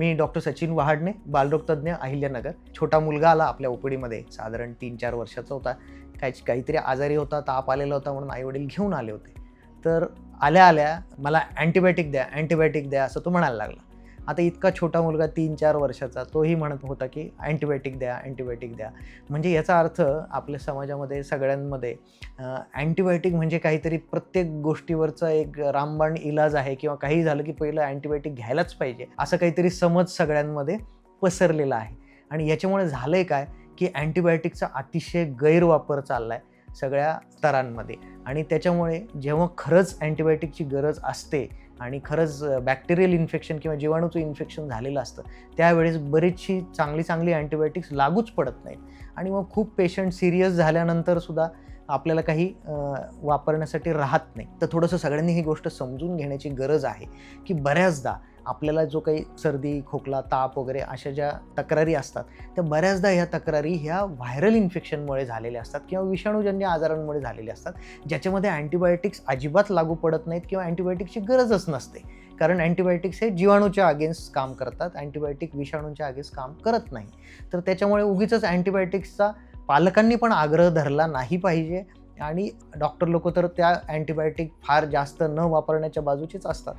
मी doctor Sachin Wahadne, बालरोग तज्ज्ञ, अहिल्यानगर. छोटा मुलगा आला आपल्या ओपीडीमध्ये, साधारण 3-4 वर्षाचा होता. काहीतरी आजारी होता, ताप आलेला होता म्हणून आईवडील घेऊन आले होते. तर आल्या मला अँटीबायोटिक द्या असं तो म्हणायला लागला. आता इतका छोटा मुलगा 3-4 वर्षाचा, तोही म्हणत होता की अँटीबायोटिक द्या. म्हणजे याचा अर्थ आपल्या समाजामध्ये सगळ्यांमध्ये अँटीबायोटिक म्हणजे काहीतरी प्रत्येक गोष्टीवरचा एक रामबाण इलाज आहे किंवा काही झालं की पहिलं अँटीबायोटिक घ्यायलाच पाहिजे, असं काहीतरी समज सगळ्यांमध्ये पसरलेला आहे. आणि याच्यामुळे झालंय काय की अँटीबायोटिकचा अतिशय गैरवापर चालला आहे सगळ्या स्तरांमध्ये. आणि त्याच्यामुळे जेव्हा खरंच अँटीबायोटिकची गरज असते आणि खरंच बॅक्टेरियल इन्फेक्शन किंवा जीवाणूचं इन्फेक्शन झालेलं असतं, त्यावेळेस बरीचशी चांगली अँटीबायोटिक्स लागूच पडत नाहीत. आणि मग खूप पेशंट सिरियस झाल्यानंतर सुद्धा आपल्याला काही वापरण्यासाठी राहत नाही. तर थोडंसं सगळ्यांनी ही गोष्ट समजून घेण्याची गरज आहे की बऱ्याचदा आपल्याला जो काही सर्दी, खोकला, ताप वगैरे अशा ज्या तक्रारी असतात, त्या बऱ्याचदा ह्या तक्रारी ह्या व्हायरल इन्फेक्शनमुळे झालेल्या असतात किंवा विषाणूजन्य आजारांमुळे झालेल्या असतात, ज्याच्यामध्ये अँटीबायोटिक्स अजिबात लागू पडत नाहीत किंवा अँटीबायोटिक्सची गरजच नसते. कारण अँटीबायोटिक्स हे जीवाणूच्या अगेन्स्ट काम करतात, अँटीबायोटिक विषाणूंच्या अगेन्स्ट काम करत नाही. तर त्याच्यामुळे उगीचच अँटीबायोटिक्सचा पालकांनी पण आग्रह धरला नाही पाहिजे. आणि डॉक्टर लोक तर त्या अँटीबायोटिक फार जास्त न वापरण्याच्या बाजूचेच असतात.